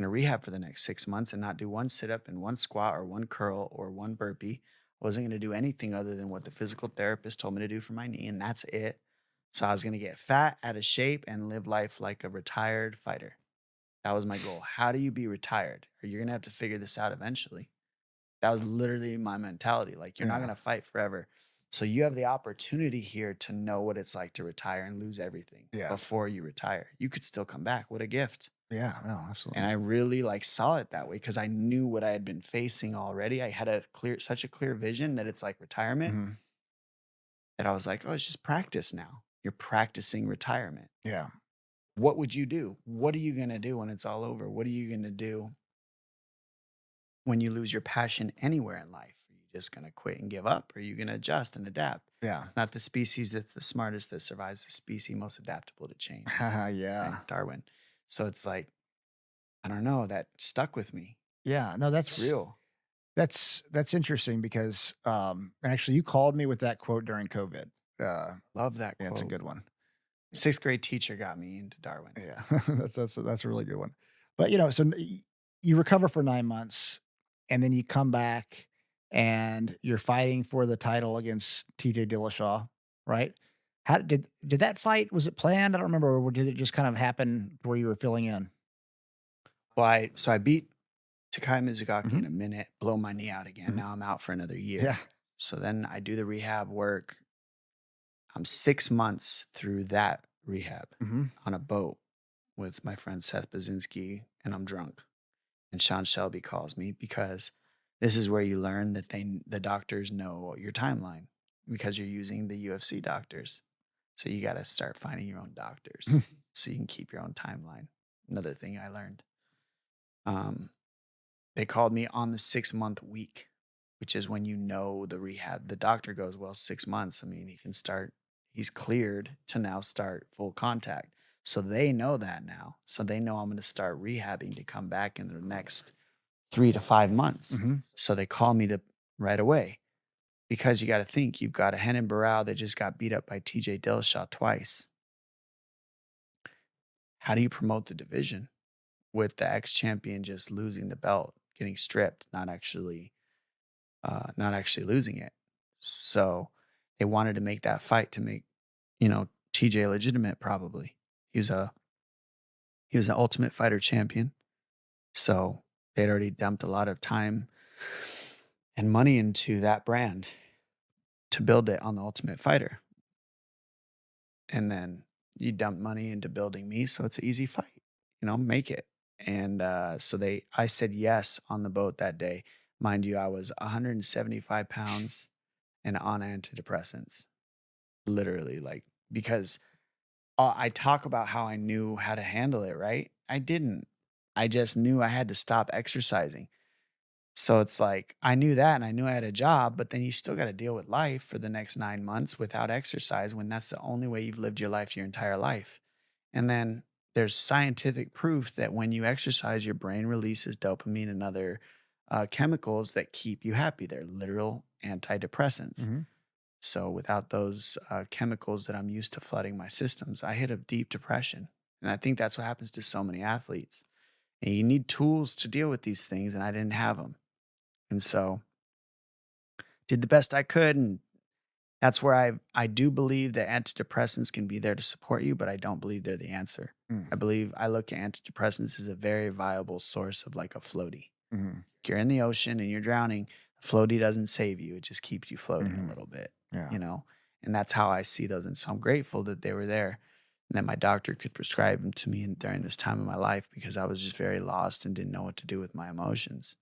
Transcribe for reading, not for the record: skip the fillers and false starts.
to rehab for the next 6 months and not do one sit up and one squat or one curl or one burpee. I wasn't going to do anything other than what the physical therapist told me to do for my knee, and that's it. So I was going to get fat, out of shape, and live life like a retired fighter. That was my goal. How do you be retired? Or you're going to have to figure this out eventually. That was literally my mentality. Like, you're not going Yeah. to fight forever. So you have the opportunity here to know what it's like to retire and lose everything Yeah. before you retire. You could still come back. What a gift. Yeah. No, And absolutely. I really like saw it that way because I knew what I had been facing already. I had such a clear vision that it's like retirement Mhm. that I was like, oh, it's just practice now. You're practicing retirement. Yeah. What would you do? What are you going to do when it's all over? What are you going to do when you lose your passion anywhere in life? Are you just going to quit and give up? Or are you going to adjust and adapt? Yeah. It's not the species that's the smartest that survives, the species most adaptable to change, Yeah. right? Darwin. So it's like, I don't know, that stuck with me. Yeah. No, It's real. that's interesting because, actually you called me with that quote during COVID. Love that Yeah, it's a quote. good one. Sixth grade teacher got me into Darwin. Yeah. That's a really good one. But, so you recover for 9 months, and then you come back, and you're fighting for the title against TJ Dillashaw, right? How did that fight, was it planned? I don't remember, or did it just kind of happen where you were filling in? Well, I beat Takai Mizugaki Mhm. in a minute, blow my knee out again. Mhm. Now I'm out for another year. Yeah. So then I do the rehab work. I'm 6 months through that rehab Mhm. on a boat with my friend Seth Baczynski, and I'm drunk. And Sean Shelby calls me because this is where you learn that the doctors know your timeline because you're using the UFC doctors. So you got to start finding your own doctors so you can keep your own timeline. Another thing I learned. Um, they called me on the 6 month week, which is when you know the rehab. The doctor goes, well, 6 months. I mean, he's cleared to now start full contact. So they know that now. So they know I'm going to start rehabbing to come back in the next 3 to 5 months. Mhm. So they call me to right away because you got to think you've got a Henan Barrow that just got beat up by TJ Dillashaw twice. How do you promote the division with the ex champion just losing the belt, getting stripped, not actually losing it? So they wanted to make that fight to make, TJ legitimate. Probably he was a he was an Ultimate Fighter champion, so they'd already dumped a lot of time and money into that brand to build it on the Ultimate Fighter. And then you dump money into building me, so it's an easy fight, make it. And I said yes on the boat that day. Mind you, I was 175 pounds and on antidepressants, literally, like, because I talk about how I knew how to handle it, right? I didn't. I just knew I had to stop exercising. So it's like I knew that and I knew I had a job, but then you still got to deal with life for the next 9 months without exercise when that's the only way you've lived your life your entire life. And then there's scientific proof that when you exercise, your brain releases dopamine and other chemicals that keep you happy. They're literal antidepressants. Mhm. So without those chemicals that I'm used to flooding my systems, I hit a deep depression. And I think that's what happens to so many athletes. And you need tools to deal with these things, and I didn't have them. And so did the best I could. And that's where I do believe that antidepressants can be there to support you, but I don't believe they're the answer. Mm. I look at antidepressants as a very viable source of like a floaty. Mhm. If you're in the ocean and you're drowning, a floaty doesn't save you. It just keeps you floating a Mhm. little bit, Yeah. you know? And that's how I see those. And so I'm grateful that they were there and that my doctor could prescribe them to me during this time of my life because I was just very lost and didn't know what to do with my emotions.